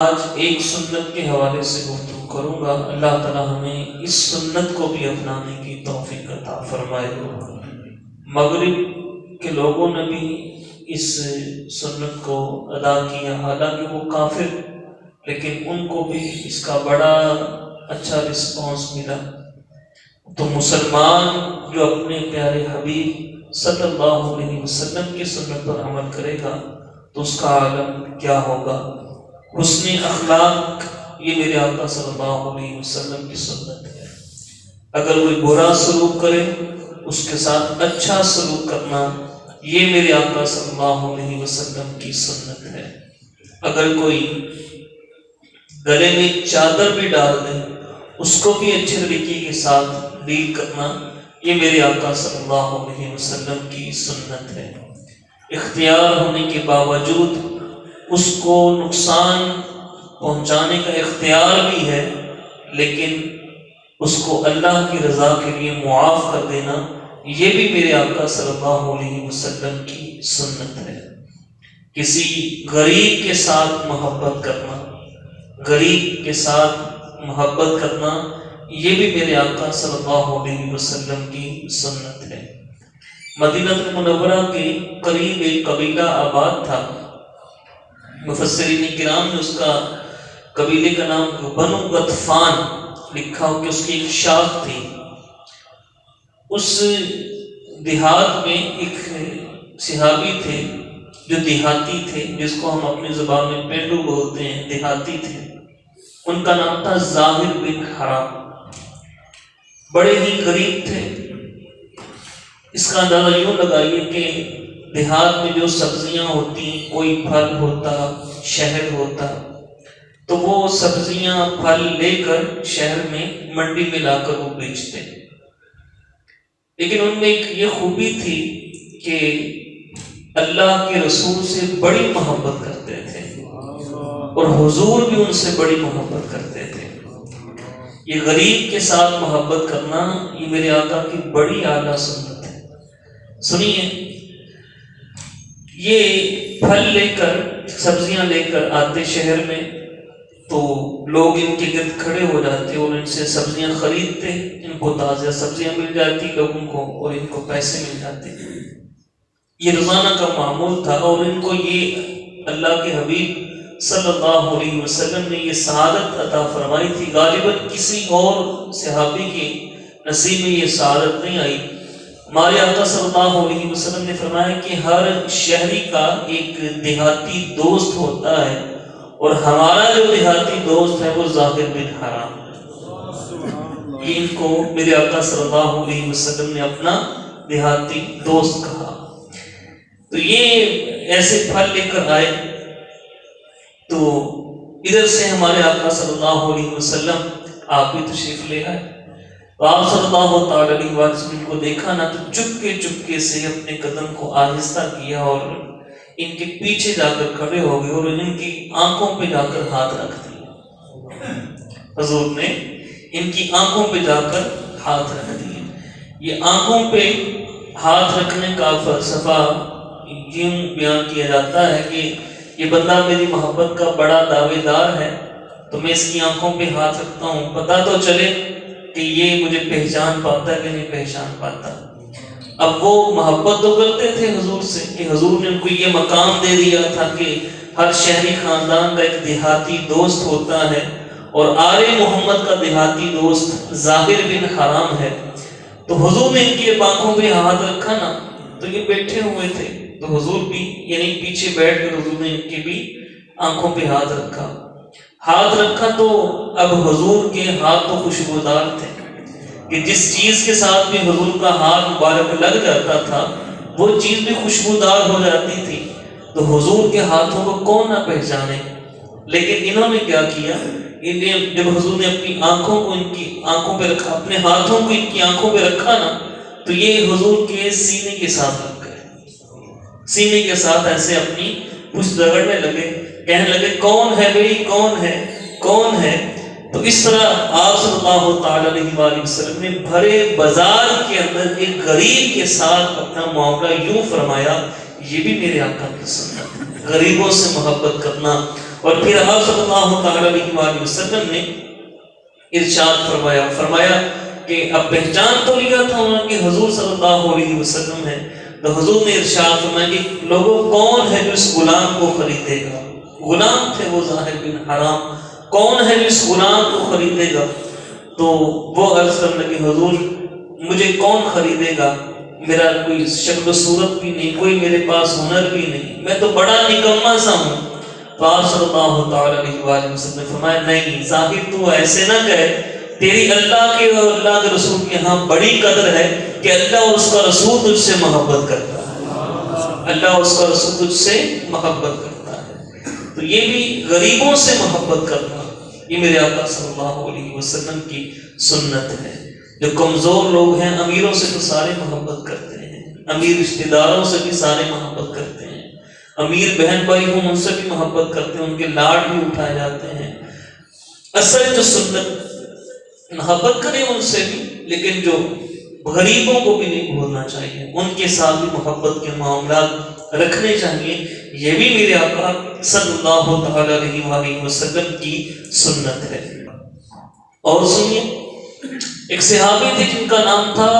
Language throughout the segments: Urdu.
آج ایک سنت کے حوالے سے گفتگو کروں گا۔ اللہ تعالی ہمیں اس سنت کو بھی اپنانے کی توفیق عطا فرمائے۔ مغرب کے لوگوں نے بھی اس سنت کو ادا کیا، حالانکہ وہ کافر، لیکن ان کو بھی اس کا بڑا اچھا رسپانس ملا۔ تو مسلمان جو اپنے پیارے حبیب صلی اللہ علیہ وسلم کی سنت پر عمل کرے گا تو اس کا عالم کیا ہوگا۔ حسن اخلاق یہ میرے آقا صلی اللہ علیہ وسلم کی سنت ہے۔ اگر کوئی برا سلوک کرے اس کے ساتھ اچھا سلوک کرنا یہ میرے آقا صلی اللہ علیہ وسلم کی سنت ہے۔ اگر کوئی گلے میں چادر بھی ڈال دے اس کو بھی اچھے طریقے کے ساتھ ڈیل کرنا یہ میرے آقا صلی اللہ علیہ وسلم کی سنت ہے۔ اختیار ہونے کے باوجود اس کو نقصان پہنچانے کا اختیار بھی ہے، لیکن اس کو اللہ کی رضا کے لیے معاف کر دینا یہ بھی میرے آقا صلی اللہ علیہ وسلم کی سنت ہے۔ کسی غریب کے ساتھ محبت کرنا، غریب کے ساتھ محبت کرنا یہ بھی میرے آقا صلی اللہ علیہ وسلم کی سنت ہے۔ مدینہ منورہ کے قریب ایک قبیلہ آباد تھا۔ مفسرین کرام نے اس کا قبیلے کا نام بنو غطفان لکھا ہو کہ اس کی ایک شاخ تھی۔ اس دیہات میں ایک صحابی تھے جو دیہاتی تھے، جس کو ہم اپنی زبان میں پینڈو بولتے ہیں، دیہاتی تھے۔ ان کا نام تھا ظاہر بن حرام، بڑے ہی غریب تھے۔ اس کا اندازہ یوں لگائیے کہ دیہات میں جو سبزیاں ہوتی، کوئی پھل ہوتا، شہد ہوتا، تو وہ سبزیاں پھل لے کر شہر میں منڈی میں لا کر وہ بیچتے، لیکن ان میں ایک یہ خوبی تھی کہ اللہ کے رسول سے بڑی محبت کرتے تھے اور حضور بھی ان سے بڑی محبت کرتے تھے۔ یہ غریب کے ساتھ محبت کرنا یہ میرے آقا کی بڑی اعلیٰ سنت ہے۔ سنیے، یہ پھل لے کر، سبزیاں لے کر آتے شہر میں، تو لوگ ان کے گرد کھڑے ہو جاتے اور ان سے سبزیاں خریدتے، ان کو تازہ سبزیاں مل جاتی لوگوں کو اور ان کو پیسے مل جاتے۔ یہ روزانہ کا معمول تھا، اور ان کو یہ اللہ کے حبیب صلی اللہ علیہ وسلم نے یہ سعادت عطا فرمائی تھی۔ غالباً کسی اور صحابی کے نصیب میں یہ سعادت نہیں آئی۔ ہمارے آقا صلی اللہ علیہ وسلم نے فرمایا کہ ہر شہری کا ایک دیہاتی دوست ہوتا ہے، اور ہمارا جو دیہاتی دوست ہے وہ ظاہر بن حرام ہے۔ یہ ان کو میرے آقا صلی اللہ علیہ وسلم نے اپنا دیہاتی دوست کہا۔ تو یہ ایسے پھل لے کر آئے، تو ادھر سے ہمارے آقا صلی اللہ علیہ وسلم آپ بھی تشریف لے آئے۔ تو آپ صلی اللہ تعالی علیہ وسلم کو دیکھا نا، تو چپکے سے اپنے قدم کو آہستہ کیا اور ان کے پیچھے جا کر کھڑے ہو گئے اور ان کی آنکھوں پہ جا کر ہاتھ رکھ دیا۔ حضور نے ان کی آنکھوں پہ جا کر ہاتھ رکھ دیے۔ یہ آنکھوں پہ ہاتھ رکھنے کا فلسفہ یوں بیان کیا جاتا ہے کہ یہ بندہ میری محبت کا بڑا دعوے دار ہے، تو میں اس کی آنکھوں پہ ہاتھ رکھتا ہوں، پتہ تو چلے کہ یہ مجھے پہچان پاتا ہے کہ نہیں پہچان پاتا۔ اب وہ محبت تو کرتے تھے حضور سے کہ حضور نے ان کو یہ مقام دے دیا تھا کہ ہر شہری خاندان کا ایک دیہاتی دوست ہوتا ہے، اور آل محمد کا دیہاتی دوست ظاہر بن حرام ہے۔ تو حضور نے ان کی آنکھوں پہ ہاتھ رکھا نا، تو یہ بیٹھے ہوئے تھے، تو حضور بھی یعنی پیچھے بیٹھ کر حضور نے ان کی بھی آنکھوں پہ ہاتھ رکھا۔ تو اب حضور کے ہاتھ تو خوشبودار تھے کہ جس چیز کے ساتھ بھی حضور کا ہاتھ مبارک لگ جاتا تھا وہ چیز بھی خوشبودار ہو جاتی تھی۔ تو حضور کے ہاتھوں کو کون نہ پہچانے، لیکن انہوں نے کیا کیا، جب حضور نے اپنی آنکھوں کو ان کی آنکھوں پہ رکھا، اپنے ہاتھوں کو ان کی آنکھوں پہ رکھا نا، تو یہ حضور کے سینے کے ساتھ رکھ گئے، سینے کے ساتھ ایسے اپنی پشت رگڑنے لگے، کہنے لگے کون ہے بھئی، کون ہے، کون ہے۔ تو اس طرح آپ صلی اللہ تعالی علیہ وآلہ وسلم نے بھرے بازار کے اندر ایک غریب کے ساتھ اپنا معاملہ یوں فرمایا۔ یہ بھی میرے آقا کی سنت ہے، غریبوں سے محبت کرنا، اور پھر آپ صلی اللہ تعالی علیہ وسلم نے ارشاد فرمایا کہ اب پہچان تو لیا تھا انہوں نے کہ حضور صلی اللہ علیہ وسلم ہے، تو حضور نے ارشاد فرمایا کہ لوگوں کون ہے جو اس غلام کو خریدے گا؟ غلام تھے وہ ظاہر بن حرام، کون ہے جو اس غلام کو خریدے گا؟ تو وہ عرض کرنے لگے حضور مجھے کون خریدے گا، میرا کوئی شکل و صورت بھی نہیں، کوئی میرے پاس ہنر بھی نہیں، میں تو بڑا نکما سا ہوں۔ تو آپ صلی اللہ تعالی علیہ وآلہ وسلم نے فرمایا نہیں ظاہر تو ایسے نہ کہے، تیری اللہ کے اور اللہ کے رسول کے ہاں بڑی قدر ہے کہ اللہ اور اس کا رسول تجھ سے محبت کرتا ہے، اللہ اور اس کا رسول تجھ سے محبت کرتا ہے۔ تو یہ بھی غریبوں سے محبت کرنا، یہ میرے آقا صلی اللہ علیہ وسلم کی سنت ہے۔ جو کمزور لوگ ہیں امیروں سے تو سارے محبت کرتے ہیں، امیر رشتہ داروں سے بھی سارے محبت کرتے ہیں، امیر بہن بھائی ہوں ان سے بھی محبت کرتے ہیں، ان کے لاڈ بھی اٹھائے جاتے ہیں۔ اصل جو سنت محبت کریں ان سے بھی، لیکن جو غریبوں کو بھی نہیں بھولنا چاہیے، ان کے ساتھ بھی محبت کے معاملات رکھنے چاہیے۔ یہ بھی میرے آقا صلی اللہ تعالی علیہ وآلہ وسلم کی سنت ہے۔ اور سنیے، ایک صحابی تھے جن کا نام تھا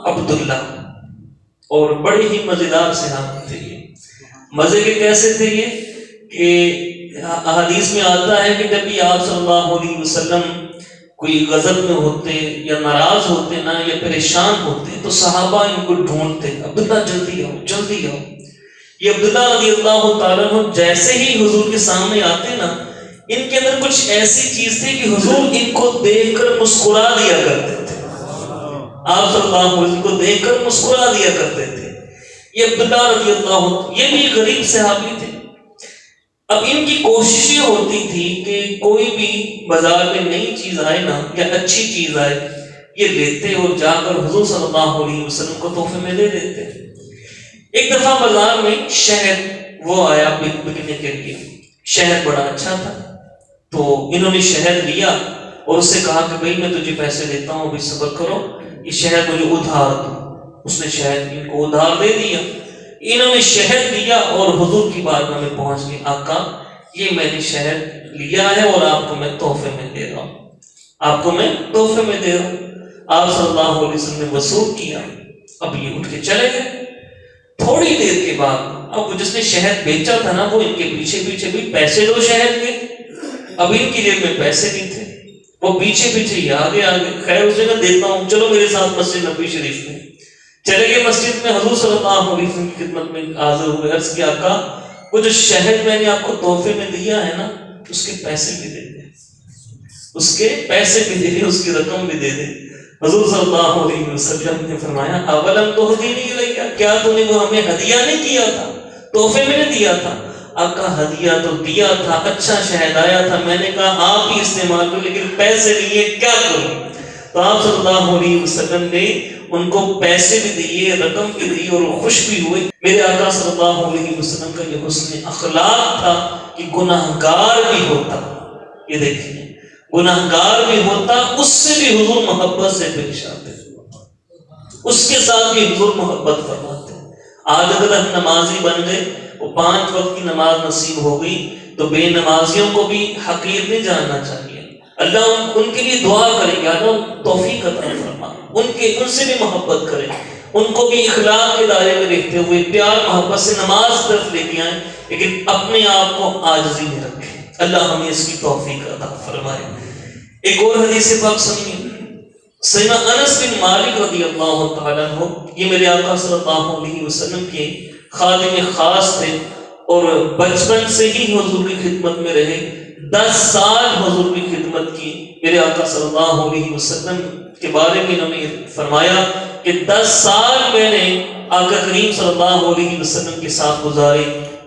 عبداللہ، اور بڑے ہی مزیدار صحابی تھے یہ۔ مزے کے کیسے تھے یہ کہ احادیث میں آتا ہے کہ جب بھی آپ صلی اللہ علیہ وسلم کوئی غضب میں ہوتے یا ناراض ہوتے نا یا پریشان ہوتے تو صحابہ ان کو ڈھونڈتے، عبداللہ جلدی آؤ جلدی آؤ۔ یہ عبداللہ رضی اللہ تعالیٰ عنہ جیسے ہی حضور کے سامنے آتے نا، ان کے اندر کچھ ایسی چیز تھی کہ حضور ان کو دیکھ کر مسکرا دیا کرتے تھے، آپ صلی اللہ علیہ وسلم کو دیکھ کر مسکرا دیا کرتے تھے۔ یہ عبداللہ رضی اللہ عنہ یہ بھی غریب صحابی تھے۔ اب ان کی کوششیں ہوتی تھی کہ کوئی بھی بازار میں نئی چیز آئے نا یا اچھی چیز آئے، یہ لیتے اور جا کر حضور صلی اللہ علیہ وسلم کو تحفے میں دے دیتے۔ ایک دفعہ بازار میں شہد وہ آیا بکنے کے لیے، شہد بڑا اچھا تھا، تو انہوں نے شہد لیا اور اس سے کہا کہ بھئی میں تجھے پیسے دیتا ہوں، ابھی صبر کرو، یہ شہد مجھے ادھار دو۔ اس نے شہد ان کو ادھار دے دیا، انہوں نے شہد لیا اور حضور کی بارگاہ میں پہنچ گئے، آقا یہ میں نے شہد لیا ہے اور آپ کو میں تحفے میں دے رہا ہوں، آپ کو میں تحفے میں دے رہا ہوں۔ آپ صلی اللہ علیہ وسلم نے وصول کیا، اب یہ اٹھ کے چلے گئے۔ تھوڑی دیر کے بعد اب جس نے شہد بیچا تھا نا وہ ان کے پیچھے پیچھے بھی پیسے دو شہد کے، اب ان کی جیب میں پیسے نہیں تھے، وہ پیچھے پیچھے ہی آگے آگے، خیر اسے میں دیتا ہوں چلو میرے ساتھ مسجد نبوی شریف میں چلے گئے۔ مسجد میں حضور صلی اللہ علیہ وسلم کی خدمت میں حاضر ہوئے، عرض کیا آقا وہ جو شہد میں نے آپ کو تحفے میں دیا ہے نا اس کے پیسے بھی دے دیں، اس کے پیسے بھی دے دیں، اس کی رقم بھی دے دیں۔ حضور صلی اللہ علیہ وسلم نے فرمایا اولم تہدینی الیہ، کیا تو نے وہ ہمیں ہدیہ نہیں کیا تھا، تحفے میں نہیں دیا تھا؟ آقا ہدیہ تو دیا تھا، اچھا شہد آیا تھا، میں نے کہا آپ ہی استعمال کرو، لیکن پیسے لیے کیا کروں؟ تو آپ صلی اللہ علیہ وسلم نے ان کو پیسے بھی دیے، رقم بھی دی اور وہ خوش بھی ہوئے۔ میرے آقا صلی اللہ علیہ وسلم کا یہ حسن اخلاق تھا کہ گناہگار بھی ہوتا، یہ دیکھیں گناہگار بھی ہوتا، اس سے بھی حضور محبت سے پیش آتے، اس کے ساتھ بھی حضور محبت فرماتے۔ آج اگر ہم نمازی بن گئے، وہ 5 وقت کی نماز نصیب ہو گئی، تو بے نمازیوں کو بھی حقیر نہیں جاننا چاہیے۔ اللہ ان کے لیے دعا کرے گا، اللہ توفیق عطا فرما، ان سے بھی محبت کرے، ان کو بھی اخلاق کے دائرے میں رہتے ہوئے پیار محبت سے نماز طرف لے کے آئیں، لیکن اپنے آپ کو عاجزی میں رکھیں۔ اللہ ہمیں اس کی توفیق عطا فرمائے۔ ایک اور حدیث پاک سنیے، سیدنا انس بن مالک رضی اللہ تعالیٰ عنہ، یہ میرے آقا صلی اللہ علیہ وسلم کے خادم خاص تھے اور بچپن سے ہی حضور کی خدمت میں رہے، 10 سال حضور کی خدمت کی۔ میرے آقا صلی اللہ علیہ وسلم کے بارے میں انہوں نے فرمایا کہ 10 سال میں نے آقا کریم صلی اللہ علیہ وسلم کے ساتھ گزارے،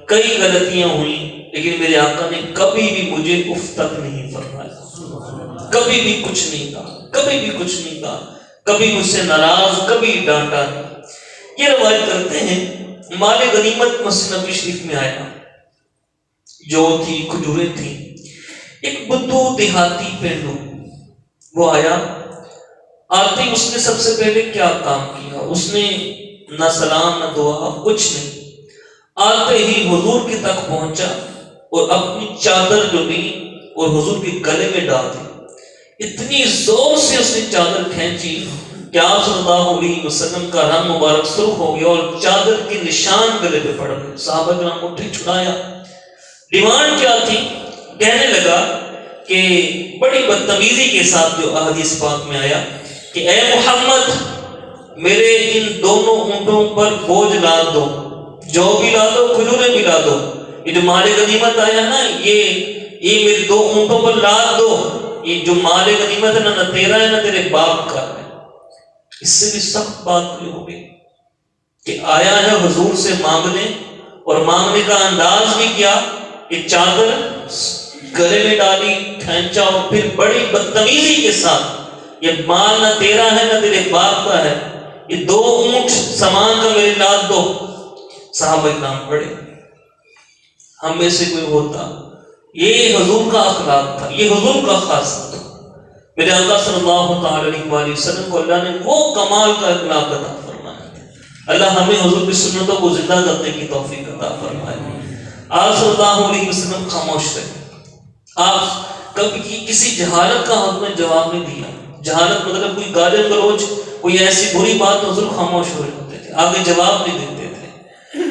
کئی غلطیاں ہوئیں لیکن میرے آقا نے کبھی بھی مجھے اف تک نہیں فرمایا، کبھی بھی کچھ نہیں کہا، کبھی بھی کچھ نہیں کہا، کبھی مجھ سے ناراض، کبھی ڈانٹا نہیں۔ یہ روایت کرتے ہیں مال غنیمت مسجد نبوی شریف میں آیا، جو تھی کھجوریں تھیں، ایک بدو دیہاتی پہلو وہ آیا، آتے ہی اس نے سب سے پہلے کیا کام کیا؟ اس نے نہ سلام نہ دعا، کچھ نہیں، آتے ہی حضور کے تک پہنچا اور اپنی چادر جو لی اور حضور کے گلے میں ڈال دی. اتنی زور سے اس نے چادر کھینچی کہ آپ صلی اللہ علیہ وسلم کا رنگ مبارک سرخ ہو گیا اور چادر کے نشان گلے پہ پڑ گئے. صحابہ کرام اٹھے, چھڑایا. ڈیمانڈ کیا تھی؟ کہنے لگا کہ بڑی بدتمیزی کے ساتھ جو احادیث پاک میں آیا کہ اے محمد, میرے ان دونوں اونٹوں پر بوجھ لاد دو, جو بھی لا دو, کھجوریں بھی لا دو. یہ جو مال غنیمت آیا نا, یہ میرے دو اونٹوں پر لاد دو. یہ جو مال غنیمت ہے نہ تیرا ہے نہ تیرے باپ کا ہے. اس سے بھی سخت بات یہ ہو گئی کہ آیا ہے حضور سے مانگنے, اور مانگنے کا انداز بھی کیا کہ چادر گلے میں ڈالی, کھینچا, اور پھر بڑی بدتمیزی کے ساتھ یہ مال نہ تیرا ہے نہ تیرے باپ کا ہے, یہ دو اونٹ سامان کا میرے لاد دو. صحابہ کرام پڑے. ہم میں سے کوئی ہوتا, یہ حضور کا اخلاق تھا, یہ حضور کا خاصہ تھا. میرے آقا صلی اللہ تعالی علیہ وسلم کو اللہ نے وہ کمال کا اخلاق عطا فرمایا. اللہ ہمیں حضور کی سنتوں کو زندہ کرنے کی توفیق عطا فرمائے. آپ صلی اللہ علیہ وسلم خاموش رہے. آپ کبھی کسی جہالت کا حق میں جواب نہیں دیا. جہالت مطلب کوئی گالی گلوچ, کوئی ایسی بری بات, حضور خاموش ہو رہے ہوتے تھے, آگے جواب نہیں دیتے تھے.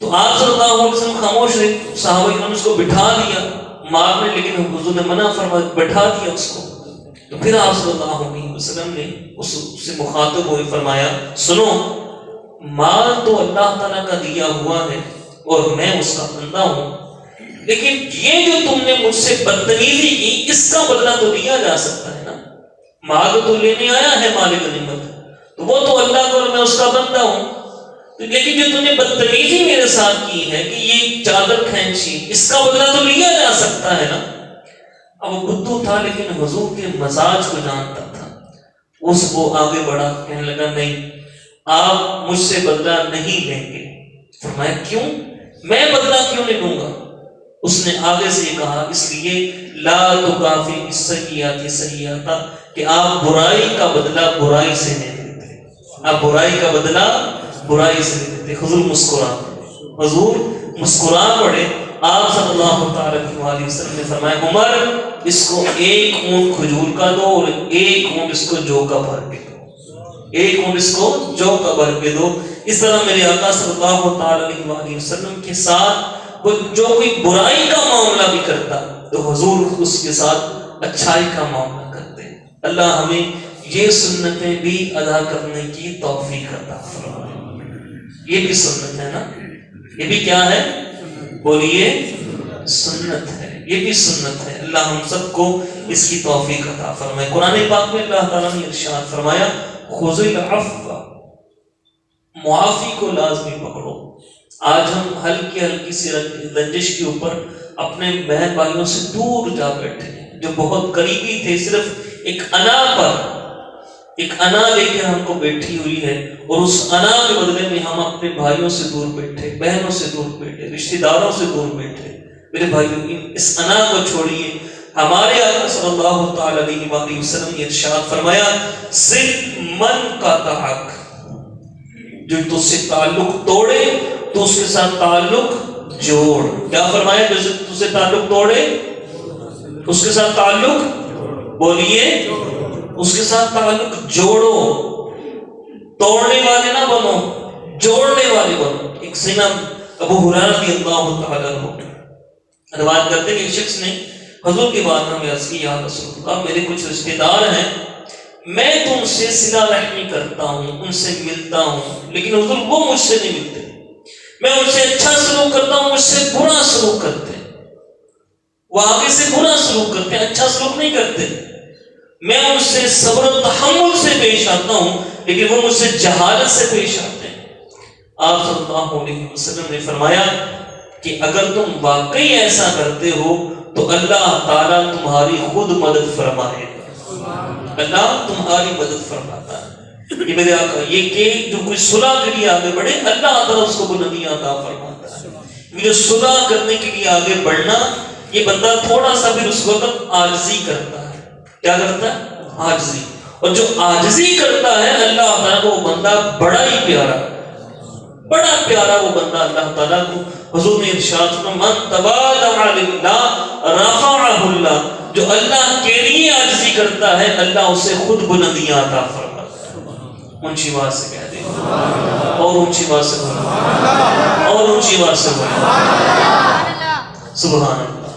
تو آپ صلی اللہ علیہ وسلم خاموش رہے. صحابہ کرام اس کو بٹھا دیا مارنے, لیکن حضور نے منع فرمایا, بٹھا دیا اس کو. تو پھر آپ صلی اللہ علیہ وسلم نے اس سے مخاطب ہوئے فرمایا, سنو, مال تو اللہ تعالیٰ کا دیا ہوا ہے اور میں اس کا بندہ ہوں, لیکن یہ جو تم نے مجھ سے بدتمیزی کی, اس کا بدلہ تو لیا جا سکتا ہے نا. مال تو لینے آیا ہے مال غنیمت, تو وہ تو اللہ کا اور میں اس کا بندہ ہوں. لیکن جو تم نے بدتمیزی میرے ساتھ کی ہے کہ یہ چادر کھینچی, اس کا بدلہ تو لیا جا سکتا ہے نا. اب وہ بدھو تھا لیکن حضور کے مزاج کو جانتا تھا. وہ آگے بڑھا, کہنے لگا نہیں, آپ مجھ سے بدلہ نہیں لیں گے. فرمایا کیوں؟ میں بدلہ کیوں نہیں لوں گا؟ اس نے آگے سے یہ کہا, اس لیے لا تکافی السیئات سیئاتا, کہ آپ برائی کا بدلہ برائی سے نہیں دیتے. آپ برائی کا بدلہ برائی سے نہیں دیتے. حضور مسکرا, حضور مسکرا پڑے. آپ صلی اللہ تعالی علیہ وسلم نے فرمایا, عمر اس کو ایک اونٹ کھجور کا دو اور ایک اونٹ اس کو جو کا بھر کے دو, ایک اونٹ اس کو جو کا بھر کے دو. اس طرح میرے آقا صلی اللہ تعالی علیہ وسلم کے ساتھ جو کوئی برائی کا معاملہ بھی کرتا تو حضور اس کے ساتھ اچھائی کا معاملہ کرتے. اللہ ہمیں یہ سنتیں بھی ادا کرنے کی توفیق عطا فرمائے. یہ بھی سنت ہے نا, یہ بھی کیا ہے, بولیے, سنت ہے. یہ بھی سنت ہے. اللہ ہم سب کو اس کی توفیق عطا فرمائے. قرآن پاک میں اللہ تعالیٰ نے ارشاد فرمایا, خذ العفو, معافی کو لازمی پکڑو. آج ہم ہلکی سی رنجش کے اوپر اپنے بہن بھائیوں سے دور جا بیٹھے ہیں جو بہت قریبی تھے. صرف ایک انا پر, ایک انا لے کے ہم کو بیٹھی ہوئی ہے, اور اس انا کے بدلے میں ہم اپنے بھائیوں سے دور بیٹھے, بہنوں سے دور بیٹھے, رشتہ داروں سے دور بیٹھے. میرے بھائیوں, اس انا کو چھوڑیے. ہمارے آقا صلی اللہ تعالی علیہ وسلم نے ارشاد فرمایا, صرف من کا تعلق, جو تجھ سے تعلق توڑے تو اس کے ساتھ تعلق جوڑ. کیا فرمایا؟ جو تجھ سے تعلق توڑے اس کے ساتھ تعلق, بولیے, اس کے ساتھ تعلق جوڑو. توڑنے والے نہ بنو, جوڑنے والے بنو. ایک سینا ابو ہریرہ رضی اللہ تعالیٰ عنہ روایت کرتے ہیں کہ ایک شخص نے حضور کی بات میں عرض کی, یا رسول اللہ, میرے کچھ رشتہ دار ہیں, میں تم سے صلہ رحمی کرتا ہوں, ان سے ملتا ہوں, لیکن حضور وہ مجھ سے نہیں ملتے. میں ان سے اچھا سلوک کرتا ہوں, مجھ سے برا سلوک کرتے ہیں. وہ آگے سے برا سلوک کرتے ہیں, اچھا سلوک نہیں کرتے. میں ان سے صبر و تحمل سے پیش آتا ہوں, لیکن وہ مجھ سے جہالت سے پیش آتے ہیں. آپ صلی اللہ علیہ وسلم نے فرمایا کہ اگر تم واقعی ایسا کرتے ہو تو اللہ تعالیٰ تمہاری خود مدد فرمائے گا. اللہ تمہاری مدد فرماتا ہے. یہ میرے آقا, یہ کہ جو کوئی صلح کے لیے آگے بڑھے, اللہ تعالیٰ اس کو بلندیاں عطا فرماتا ہے. یہ جو صلح کرنے کے لیے آگے بڑھنا, یہ بندہ تھوڑا سا بھی اس وقت عاجزی کرتا ہے. کیا کرتا ہے؟ عاجزی. اور جو عاجزی کرتا ہے اللہ تعالیٰ کو وہ بندہ بڑا ہی پیارا. بڑا پیارا وہ بندہ اللہ تعالیٰ کو. حضور نے ارشاد فرمایا من تواضع للہ رفعہ اللہ، جو اللہ کے لیے عاجزی کرتا ہے اللہ اسے خود بلندیاں عطا فرماتا ہے. اونچی آواز سے کہہ دیں، اور اونچی آواز سے بولیں، اور اونچی آواز سے بولیں سبحان اللہ.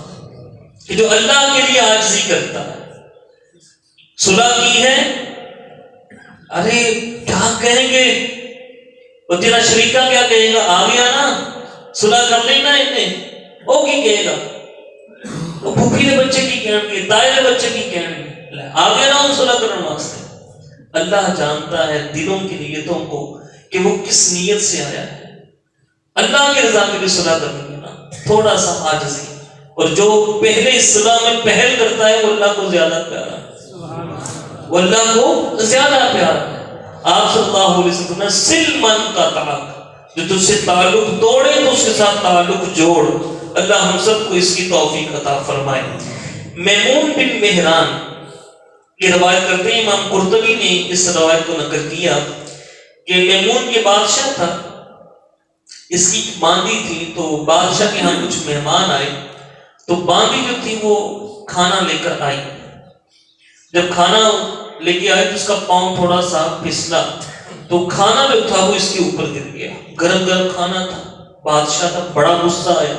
کہ جو اللہ کے لیے عاجزی کرتا ہے. صلح کی ہے، ارے کیا کہیں گے، وہ تیرا شریکہ کیا کہے گا، آ گیا نا صلح کر لینا انہیں، وہ کی کہے گا، وہ پھوپھی دے بچے کی کہن گے، تائے دے بچے کی کہن گے، آ گیا نا ہم صلح کرنے واسطے. اللہ جانتا ہے دلوں کی نیتوں کو کہ وہ کس نیت سے آیا ہے. اللہ کی رضا کے لیے صلح کرنی ہے نا، تھوڑا سا عاجزی. اور جو پہلے اس صلح میں پہل کرتا ہے وہ اللہ کو زیادہ پیارا ہے، وہ اللہ کو زیادہ پیارا ہے. آپ صلی اللہ علیہ وسلم نے سل من کا تعلق، جو تجھ سے تعلق توڑے تو اس کے ساتھ تعلق جوڑ. اللہ ہم سب کو اس کی توفیق عطا فرمائے. میمون بن مہران یہ روایت کرتے ہیں، امام قرطبی نے اس روایت کو نقل کیا کہ میمون کے بادشاہ تھا، اس کی باندی تھی. تو بادشاہ کے ہاں کچھ مہمان آئے تو باندی جو تھی وہ کھانا لے کر آئی. جب کھانا لے کے آئے تو اس کا پاؤں تھوڑا سا پھسلا تو کھانا جو تھا وہ اس کے اوپر گر گیا. گرم گرم کھانا تھا، بادشاہ تھا، بڑا غصہ آیا.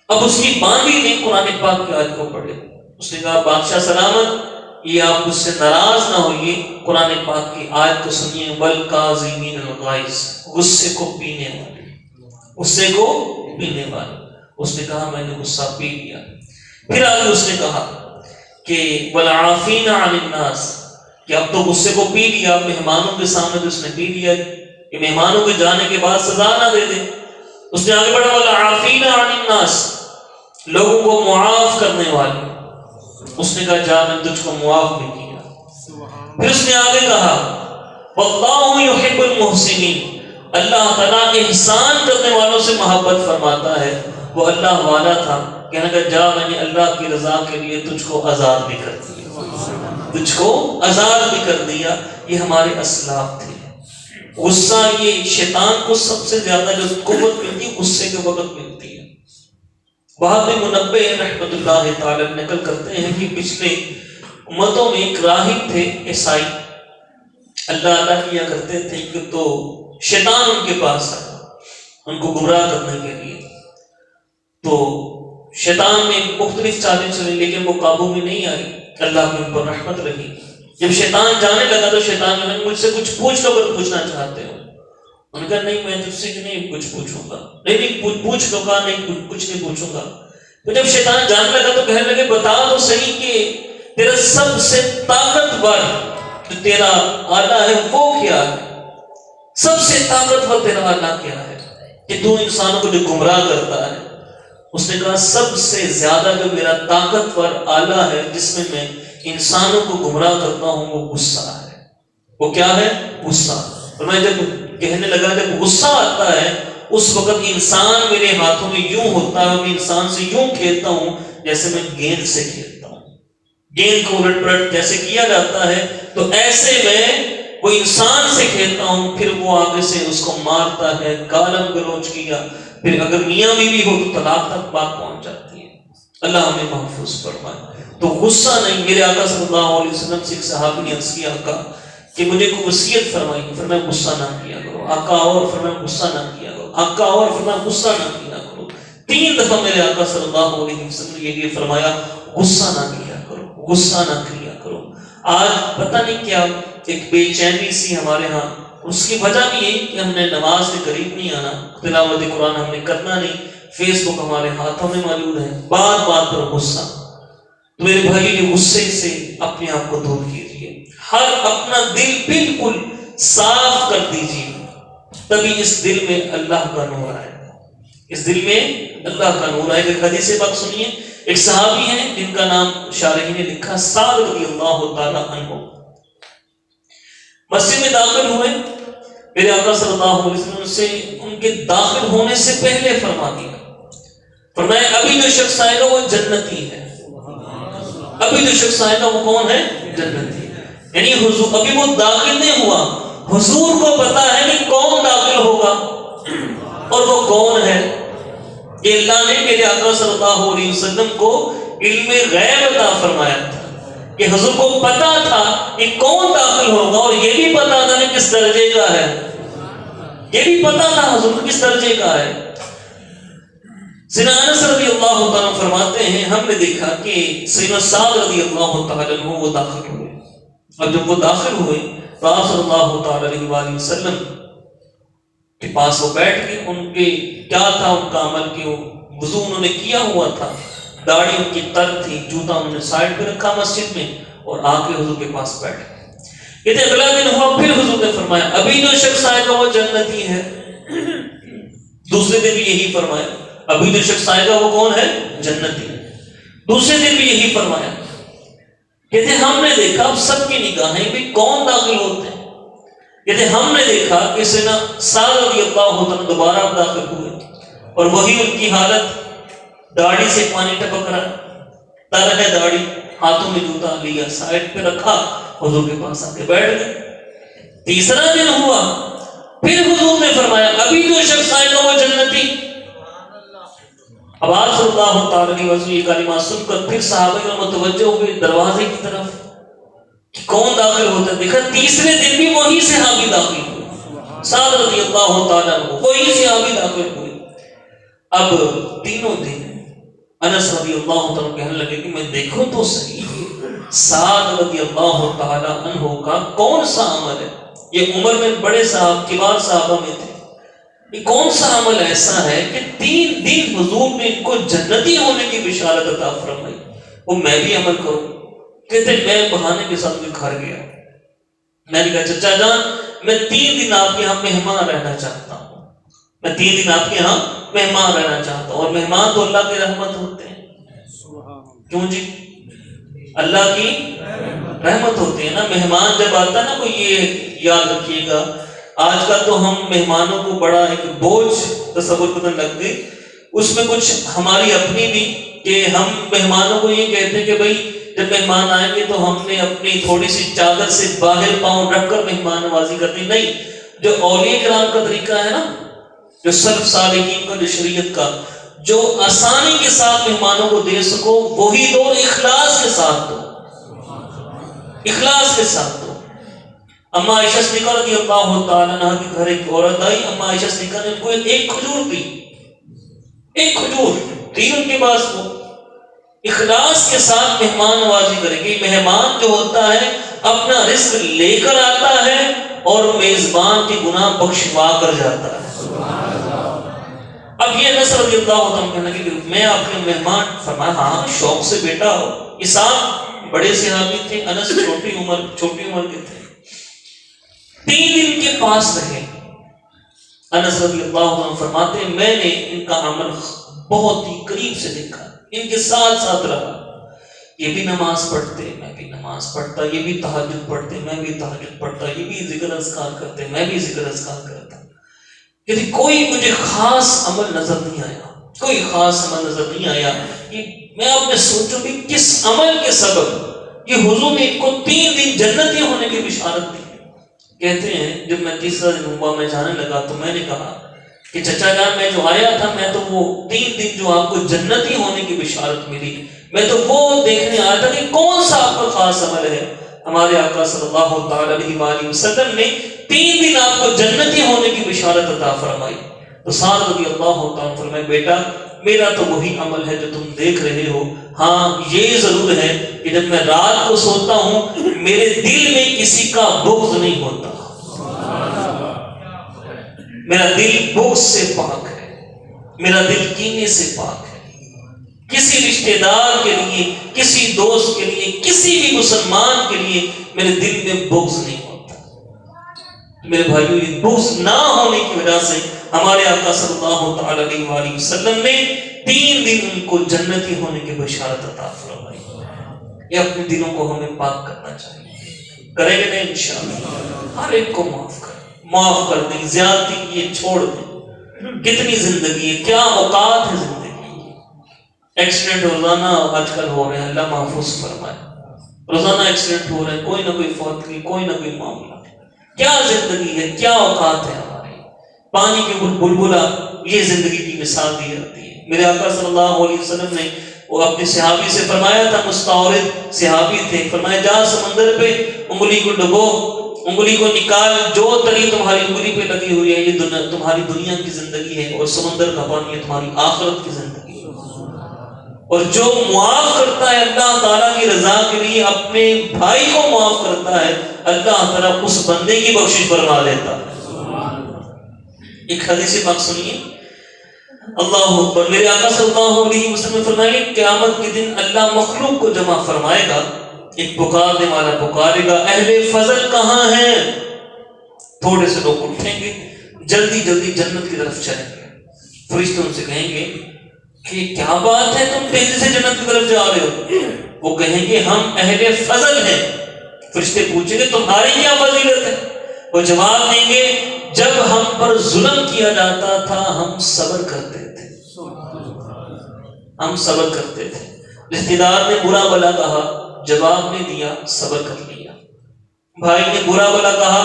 اب اس کی باندی نے قرآن پاک کی آیت کو پڑھے. اس نے کہا بادشاہ سلامت، یہ آپ اس سے ناراض نہ ہوئیے، قرآن پاک کی آیت کو سنیے، والکاظمین الغیظ، غصے کو پینے والے، غصے کو پینے والے. اس نے کہا میں نے غصہ پی لیا. پھر آگے اس نے کہا کہ والعافین عن الناس، کہ اب تو غصے کو پی لیا، مہمانوں کے سامنے تو اس نے پی لیا کہ مہمانوں کے جانے کے بعد سزا نہ دے دے. اس نے آگے بڑھا والعافین عن الناس، لوگوں کو معاف کرنے والے. اس نے کہا جا میں تجھ کو معاف بھی کیا. پھر اس نے آگے کہا واللہ یحب المحسنین، اللہ تعالیٰ احسان کرنے والوں سے محبت فرماتا ہے. وہ اللہ والا تھا، کہنے کا جا میں نے اللہ کی رضا کے لیے تجھ کو آزاد بھی کر دیا، تجھ کو آزاد بھی کر دیا. یہ ہمارے اسلاف تھے. غصہ یہ شیطان کو سب سے زیادہ جو قوت ملتی ہے غصے کے وقت ملتی ہے. وہاں منبہ رحمت اللہ تعالی نقل کرتے ہیں کہ پچھلے امتوں میں ایک راہب تھے عیسائی، اللہ کیا کرتے تھے کہ تو شیطان ان کے پاس آیا ان کو گمراہ کرنے کے لیے. تو شیطان نے مختلف چالیں چلی لیکن وہ قابو میں نہیں آئی. اللہ کی ان پر رحمت رہی. جب شیطان جانے لگا تو شیطان نے مجھ سے کچھ پوچھ لو اگر پوچھنا چاہتے ہو. انہوں نے کہا نہیں میں تجھ سے نہیں کچھ پوچھوں گا. نہیں پوچھ لو. کہا نہیں کچھ نہیں پوچھوں گا. تو جب شیطان جانے لگا تو کہنے لگے بتا تو صحیح کہ تیرا سب سے طاقتور جو تیرا آلہ ہے وہ کیا ہے، سب سے طاقتور تیرا آلہ کیا ہے کہ تو انسانوں کو جو گمراہ کرتا ہے. اس نے کہا سب سے زیادہ جو میرا طاقتور آلہ ہے جس میں انسانوں کو گمراہ کرتا ہوں وہ غصہ ہے. وہ کیا ہے؟ غصہ. اور میں جب کہنے لگا جب غصہ آتا ہے اس وقت انسان میرے ہاتھوں میں یوں ہوتا ہے، میں انسان سے یوں کھیلتا ہوں جیسے میں گیند سے کھیلتا ہوں. گیند کو الٹ پلٹ جیسے کیا جاتا ہے تو ایسے میں وہ انسان سے کھیلتا ہوں. پھر وہ آگے سے اس کو مارتا ہے، گالم گلوچ کیا، پھر اگر میاں بیوی ہو تو طلاق تک بات پہنچ جاتی ہے. اللہ ہمیں محفوظ فرمائے. تو غصہ نہیں. میرے آقا صلی اللہ علیہ وسلم سے ایک صحابی نے عرض کیا آقا کہ مجھے کوئی وصیت فرمائی، فرمایا غصہ نہ کیا کرو. آقا اور فرمایا غصہ نہ کیا کرو. آقا اور فرمایا غصہ نہ کیا کرو. 3 دفعہ میرے آقا صلی اللہ علیہ وسلم نے یہ فرمایا غصہ نہ کیا کرو، غصہ نہ کیا کرو. آج پتہ نہیں کیا ایک بے چینی سی ہمارے ہاں. اس کی وجہ بھی یہی کہ ہم نے نماز کے قریب نہیں آنا، تلاوت قرآن ہم نے کرنا نہیں، فیس بک ہمارے ہاتھوں میں موجود ہے، بات بات پر غصہ. تو میرے بھائی یہ غصے سے اپنے آپ کو دور کیجیے. ہر اپنا دل بالکل صاف کر دیجیے، تبھی اس دل میں اللہ کا نور آئے گا. اس دل میں اللہ کا نور آئے گا. حدیث پاک سنیے. ایک صحابی ہیں جن کا نام شارحین نے لکھا سعد رضی اللہ تعالی عنہ. مسجد میں داخل ہوئے، میرے آقا صلی اللہ علیہ وسلم سے ان کے داخل ہونے سے پہلے فرما دیا، فرمایا ابھی جو شخص آئے گا وہ جنتی ہے. ابھی جو شخص آئے گا وہ کون ہے؟ جنتی. یعنی حضور ابھی وہ داخل نہیں ہوا، حضور کو پتا ہے کہ کون داخل ہوگا اور وہ کون ہے. یہ اللہ نے میرے آقا صلی اللہ علیہ وسلم کو علم غیب عطا فرمایا تھا کہ حضور کو پتا تھا کہ کون داخل ہوگا، اور یہ بھی پتا تھا کہ کس درجے کا ہے. یہ بھی پتا تھا حضور کو کس درجے کا ہے. سیدنا انس رضی اللہ تعالیٰ فرماتے ہیں ہم نے دیکھا کہ سیدنا سعد رضی اللہ تعالیٰ عنہ وہ داخل ہوئے، اور جب وہ داخل ہوئے تو آپ صلی اللہ تعالیٰ علیہ وآلہ وسلم کے پاس وہ بیٹھ کے ان کے کیا تھا ان کا عمل کہ وہ وضو انہوں نے کیا ہوا تھا، داڑھی ان کی تر تھی، جوتا انہوں نے سائڈ پہ رکھا مسجد میں اور آ کے حضور کے پاس بیٹھ گئے. کہتے اگلا دن ہوا، پھر حضور نے فرمایا ابھی جو شخص آئے گا وہ جنتی ہے. دوسرے دن بھی یہی فرمایا ابھی جو شخص آئے گا وہ کون ہے؟ جنتی. دوسرے دن بھی یہی فرمایا. کہتے ہم نے دیکھا اب سب کی نگاہیں بھی کون داخل ہوتے ہیں. کہتے ہم نے دیکھا کہ سیدنا سعد رضی اللہ عنہ دوبارہ داخل ہوئے اور وہی ان کی حالت، داڑھی سے پانی ٹپک رہا، تر ہے داڑھی، ہاتھوں میں جوتا لیا، سائڈ پہ رکھا، حضور کے پاس آ کے بیٹھ گئے. تیسرا دن ہوا، پھر حضور نے فرمایا ابھی جو شخص آئے گا وہ جنتی. اب آپ صلی اللہ تعالیٰ علیہ وسلم یہ کلمات سن کر پھر صحابہ متوجہ ہوئے دروازے کی طرف کہ کون داخل ہوتا ہے. دیکھا تیسرے دن بھی وہی صحابی داخل ہوئے، سعد رضی اللہ تعالیٰ عنہ وہی صحابی داخل ہوئے. اب تینوں دن انس رضی اللہ تعالیٰ کہنے لگے کہ میں دیکھوں تو صحیح سعد رضی اللہ تعالیٰ عنہ کا کون سا عمل ہے. یہ عمر میں بڑے صاحب کبار صحابہ میں تھے. یہ کون سا عمل ایسا ہے کہ 3 دن حضور نے ان کو جنتی ہونے کی بشارت عطا فرمائی، وہ میں بھی عمل کروں. کہتے میں بہانے کے ساتھ میں گھر گیا. میں نے کہا چچا جان میں 3 دن آپ کے یہاں مہمان رہنا چاہتا ہوں. میں 3 دن آپ کے یہاں مہمان رہنا چاہتا ہوں. اور مہمان تو اللہ کی رحمت ہوتے ہیں. کیوں جی؟ اللہ کی رحمت ہوتے ہیں نا. مہمان جب آتا ہے نا کوئی، یہ یاد رکھیے گا آج کل تو ہم مہمانوں کو بڑا ایک بوجھ تصور کرنے لگ گئے. اس میں کچھ ہماری اپنی بھی کہ ہم مہمانوں کو یہ کہتے ہیں کہ بھئی جب مہمان آئیں گے تو ہم نے اپنی تھوڑی سی چادر سے باہر پاؤں رکھ کر مہمان نوازی کرنی. نہیں، جو اولیاء کرام کا طریقہ ہے نا، جو سلف صالحین کا، جو شریعت کا، جو آسانی کے ساتھ مہمانوں کو دے سکو وہی دو. اخلاص کے ساتھ دو، اخلاص کے ساتھ دو. اما عائشہ صدیقہ رضی اللہ تعالیٰ عنہ کے گھر ایک عورت آئی. اما عائشہ صدیقہ نے ان کو ایک کھجور دی، ایک کھجور دی ان کے پاس. وہ اخلاص کے ساتھ مہمان نوازی کرے گی. مہمان جو ہوتا ہے اپنا رزق لے کر آتا ہے اور میزبان کے گناہ بخشوا کر جاتا ہے. اب یہ انس رضی اللہ عنہ کہنے لگے کہ میں آپ کے مہمان. فرمایا ہاں شوق سے بیٹا ہو. یہ ساتھ بڑے صحابی تھے، انس چھوٹی عمر کے تھے. 3 دن کے پاس رہے. انس رضی اللہ عنہ فرماتے ہیں میں نے ان کا عمل بہت ہی قریب سے دیکھا، ان کے ساتھ ساتھ رہا. یہ بھی نماز پڑھتے میں بھی نماز پڑھتا، یہ بھی تہجد پڑھتے میں بھی تہجد پڑھتا، یہ بھی ذکر اذکار کرتے میں بھی ذکر اذکار کرتا. یعنی کوئی مجھے خاص عمل نظر نہیں آیا، کوئی خاص عمل نظر نہیں آیا. میں آپ نے سوچوں کہ کس عمل کے سبب یہ حضور نے ان کو 3 دن جنتی ہونے کی بشارت دی. کہتے ہیں جب میں تیسرا دن ہوا میں جانے لگا تو میں نے کہا کہ چچا جان میں جو آیا تھا میں تو وہ 3 دن جو آپ کو جنتی ہونے کی بشارت ملی میں تو وہ دیکھنے آیا تھا کہ کون سا آپ کا خاص عمل ہے. ہمارے آقا صلی اللہ تعالی علیہ وآلہ وسلم نے 3 دن آپ کو جنتی ہونے کی بشارت عطا فرمائی. تو سعد رضی اللہ تعالیٰ فرمائے بیٹا میرا تو وہی عمل ہے جو تم دیکھ رہے ہو. ہاں یہ ضرور ہے کہ جب میں رات کو سوتا ہوں میرے دل میں کسی کا بغض نہیں ہوتا. میرا دل بغض سے پاک ہے، میرا دل کینے سے پاک ہے. کسی رشتہ دار کے لیے، کسی دوست کے لیے، کسی بھی مسلمان کے لیے میرے دل میں بغض نہیں ہوتا. میرے بھائیوں یہ بغض نہ ہونے کی وجہ سے ہمارے آقا صلی اللہ تعالی علیہ وآلہ وسلم نے 3 دن ان کو جنتی ہونے کی بشارت عطا فرمائی. یہ اپنے دلوں کو ہمیں پاک کرنا چاہیے. کریں گے نہیں انشاءاللہ. ہر ایک کو معاف کر دیں، زیادتی یہ چھوڑ دیں. کتنی زندگی ہے، کیا اوقات ہے زندگی. ایکسیڈنٹ روزانہ آج کل ہو رہے ہیں، اللہ محفوظ فرمائے. روزانہ ایکسیڈنٹ ہو رہے ہیں، کوئی نہ کوئی فوت کی، کوئی نہ کوئی معاملہ. کیا زندگی ہے، کیا اوقات ہے ہماری. پانی کے اوپر بلبلا، یہ زندگی کی مثال دی جاتی ہے. میرے آقا صلی اللہ علیہ وسلم نے وہ اپنے صحابی سے فرمایا تھا، مستورد صحابی تھے، فرمایا جا سمندر پہ انگلی کو ڈبو، انگلی کو نکال، جو تری تمہاری انگلی پہ لگی ہوئی ہے یہ تمہاری دنیا کی زندگی ہے، اور سمندر کا پانی ہے تمہاری آخرت کی زندگی ہے. اور جو معاف کرتا ہے اللہ تعالیٰ کی رضا کے لیے، اپنے بھائی کو معاف کرتا ہے، اللہ تعالیٰ اس بندے کی بخشش فرما دیتا ہے. ایک حدیث پاک سنیے، اللہ اکبر. میرے آقا صلی اللہ علیہ وسلم نے فرمایا قیامت کے دن اللہ مخلوق کو جمع فرمائے گا، ایک پکارنے والا پکارے گا، اہل فضل کہاں ہیں؟ تھوڑے سے لوگ اٹھیں گے، جلدی جلدی جنت کی طرف چلیں گے. فرشتے ان سے کہیں گے کہ کیا بات ہے، تم تیزی سے جنت کی طرف جا رہے ہو؟ وہ کہیں گے ہم اہل فضل ہیں. فرشتے پوچھیں گے تمہاری کیا فضیلت ہے؟ وہ جواب دیں گے جب ہم پر ظلم کیا جاتا تھا ہم صبر کرتے تھے، ہم صبر کرتے تھے. رشتہ دار نے برا بلا کہا، جواب نے دیا، صبر کر لیا. بھائی نے برا بلا کہا،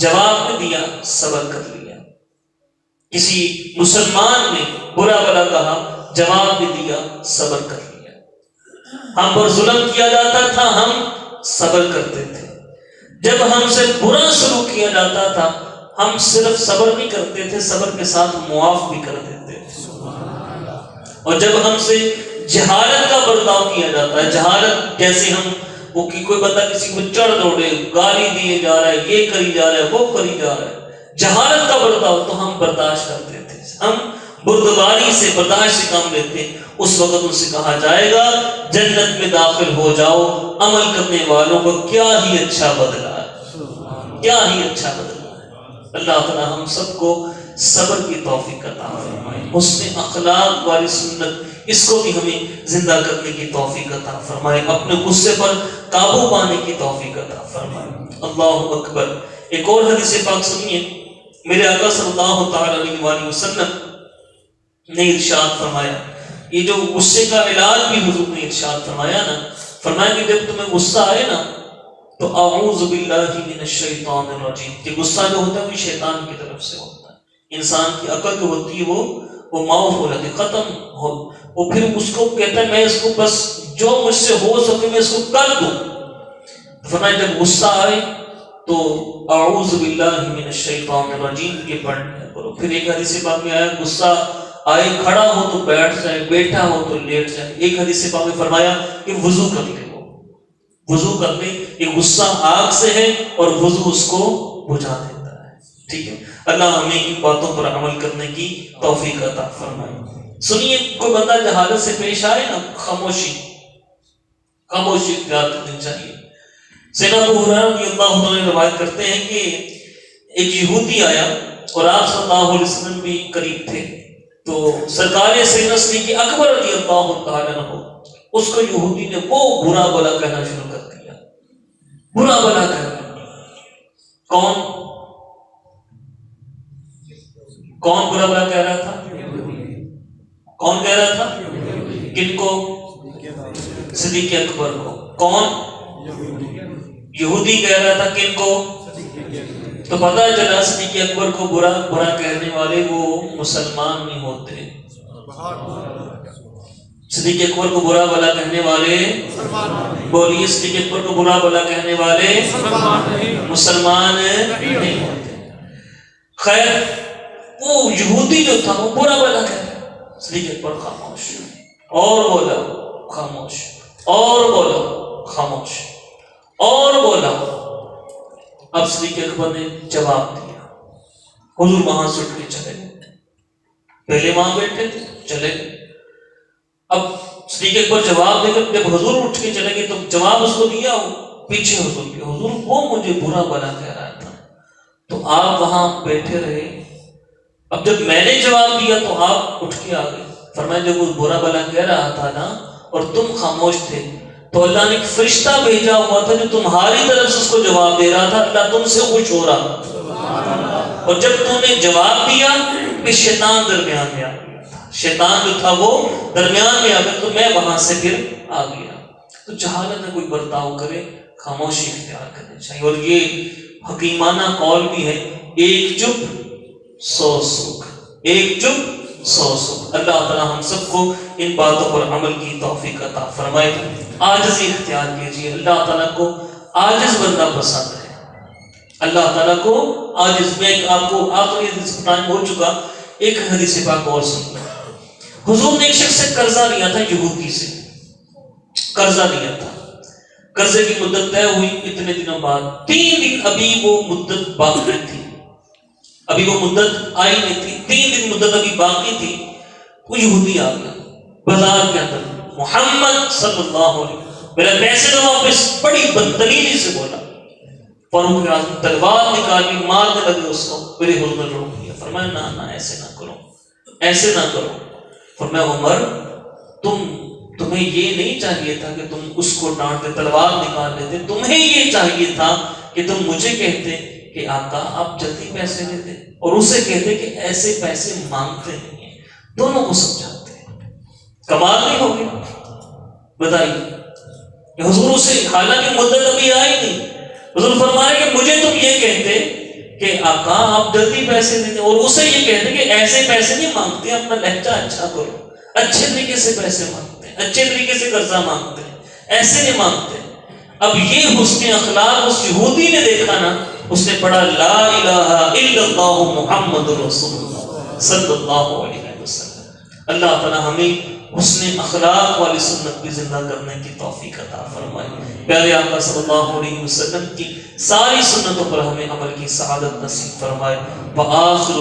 جواب نے دیا، صبر کر لیا. کسی مسلمان نے برا بلا کہا، جواب نے دیا، صبر کر لیا. ہم پر ظلم کیا جاتا تھا ہم صبر کرتے تھے. جب ہم سے برا سلوک کیا جاتا تھا ہم صرف صبر نہیں کرتے تھے، صبر کے ساتھ معاف بھی کر دیتے تھے. اور جب ہم سے جہالت کا برتاؤ کیا جاتا ہے، جہالت جیسے ہم وہ کوئی بندہ کسی کو چڑھ دوڑے، گالی دیے جا رہا ہے، یہ کری جا رہا ہے، وہ کری جا رہا ہے، جہالت کا برتاؤ، تو ہم برداشت کرتے تھے، ہم بردباری سے برداشت سے کام لیتے. اس وقت ان سے کہا جائے گا جنت میں داخل ہو جاؤ، عمل کرنے والوں کو کیا ہی اچھا بدلا ہے، کیا ہی اچھا بدلا ہے. اللہ تعالیٰ ہم سب کو صبر کی توفیق عطا فرمائے، حسن اخلاق والی سنت اس کو بھی ہمیں زندہ کرنے کی توفیق عطا فرمائے، اپنے غصے پر قابو پانے کی توفیق عطا فرمائے. اللہ اکبر. ایک اور حدیث پاک سنیے، میرے آقا صلی اللہ تعالی علیہ وآلہ وسلم نے ارشاد فرمایا، یہ جو غصے کا علاج بھی حضور نے ارشاد فرمایا نا، فرمایا کہ جب تمہیں غصہ آئے نا تو اعوذ باللہ من الشیطان الرجیم. کہ غصہ جو ہوتا ہے وہ شیطان کی طرف سے ہوتا ہے. انسان کی عقل جو ہوتی ہے وہ معاف ہو جاتی، ختم ہو، وہ پھر اس کو کہتا ہے میں اس کو بس جو مجھ سے ہو سکے میں اس کو کر دوں. فرمایا جب غصہ آئے تو اعوذ باللہ من الشیطان الرجیم یہ پڑھنا کرو. پھر ایک حدیث پاک میں آیا غصہ آئے کھڑا ہو تو بیٹھ جائے، بیٹھا ہو تو لیٹ جائے. ایک حدیث پاک میں فرمایا کہ وضو کر لے، وضو کر لے. یہ غصہ آگ سے ہے اور وضو اس کو بجھا دیتا ہے. ٹھیک ہے، اللہ ہمیں ان باتوں پر عمل کرنے کی توفیق عطا فرمائے. سنیے، کوئی بندہ جہالت سے پیش آئے نا، خاموشی اختیار کرنی چاہیے. سیدنا ابو ہریرہ رضی اللہ عنہ روایت کرتے ہیں کہ ایک یہودی آیا اور آپ صلی اللہ علیہ وسلم بھی قریب تھے، تو سرکار سیدنا صدیق اکبر رضی اللہ تعالیٰ عنہ اس کو یہودی نے وہ برا بلا کہنا شروع کر دیا. برا بلا کہنا. کون برا بلا کہہ رہا تھا؟ کون کہہ رہا تھا؟ کن کو؟ صدیق اکبر کو. کون؟ یہودی کہہ رہا تھا. کن کو؟ تو پتہ چلا صدیق اکبر کو برا کہنے والے وہ مسلمان نہیں ہوتے. صدیق اکبر کو برا بلا کہنے والے، بولیے، صدیق اکبر کو برا بلا کہنے والے مسلمان نہیں ہوتے. خیر، وہ یہودی جو تھا وہ برا بلا کہہ رہا. صدیق اکبر خاموش، اور بولا خاموش، اور بولا خاموش، اور بولا. اب صدیق اکبر نے جواب دیا. حضور وہاں سے اٹھ کے چلے گئے. پہلے وہاں بیٹھے تھے، چلے گئے. اب صدیق اکبر جواب دے کر جب حضور اٹھ کے چلے گئے تو جواب اس کو دیا پیچھے حضور کے. حضور وہ مجھے برا بلا کہہ رہا تھا تو آپ وہاں بیٹھے رہے. اب جب میں نے جواب دیا تو آپ اٹھ کے آ گئے. فرمایا جب وہ برا بلا کہہ رہا تھا نا اور تم خاموش تھے تو اللہ نے ایک فرشتہ بھیجا ہوا تھا جو تمہاری طرف سے اس کو جواب دے رہا تھا. اللہ تم سے خوش ہو رہا تھا. اور جب تم نے جواب دیا پھر شیطان درمیان میں آ گیا. شیطان جو تھا وہ درمیان میں آ گیا تو میں وہاں سے پھر آ گیا. تو جہالت میں کوئی برتاؤ کرے خاموشی اختیار کرنی چاہیے. اور یہ حکیمانہ قول بھی ہے، ایک چپ 100 سکھ، ایک چپ 100 سکھ. اللہ تعالیٰ ہم سب کو ان باتوں پر عمل کی توفیق عطا فرمائے. عاجزی اختیار کیجیے. اللہ تعالیٰ کو عاجز بندہ پسند ہے. اللہ تعالیٰ کو عاجز. میں آپ کو آخری حدیث ٹائم ہو چکا، ایک حدیث پاک اور سن لو. حضور نے ایک شخص سے قرضہ لیا تھا، یہودی سے قرضہ لیا تھا. قرضے کی مدت طے ہوئی اتنے دنوں بعد، 3 دن ابھی وہ مدت باقی تھی، ابھی وہ مدت آئی نہیں تھی، 3 دن مدت ابھی باقی تھی. وہ یہودی آ گیا بازار کے اندر، محمد صلی اللہ علیہ وسلم میرے پیسے دو واپس. بڑی بدتمیزی سے بولا. فاروق اعظم تلوار نکالی، مارنے لگے اس کو. میرے حضور نے روک دیا، فرمایا نہ ایسے نہ کرو، ایسے نہ کرو. فرمایا عمر تمہیں یہ نہیں چاہیے تھا کہ تم اس کو ڈانٹتے، تلوار نکال لیتے. تمہیں یہ چاہیے تھا کہ تم مجھے کہتے کہ آقا آپ جلدی پیسے دے دیں، اور اسے کہتے کہ ایسے پیسے مانگتے نہیں ہیں. دونوں کو سمجھاتے ہیں. کمال نہیں ہو گیا؟ بتائیے. حضور اسے، حالانکہ مدت ابھی آئی نہیں، حضور فرما رہے کہ مجھے تم یہ کہتے کہ آقا آپ جلدی پیسے دے دیں، اور اسے یہ کہتے کہ ایسے پیسے نہیں مانگتے، اپنا لہجہ اچھا کرو. اچھے طریقے سے پیسے مانگتے ہیں، اچھے طریقے سے قرضہ مانگتے ہیں، ایسے نہیں مانگتے. اب یہ حسن اخلاق اس یہودی نے دیکھا نا، اس نے پڑھا لا الہ الا اللہ محمد رسول اللہ صلی اللہ علیہ وسلم. اللہ تعالی ہمیں حسن اخلاق والی سنت بھی زندہ کرنے کی توفیق عطا فرمائے. پیارے آقا صلی اللہ علیہ وسلم کی ساری سنتوں پر ہمیں عمل کی سعادت نصیب فرمائے. وآخر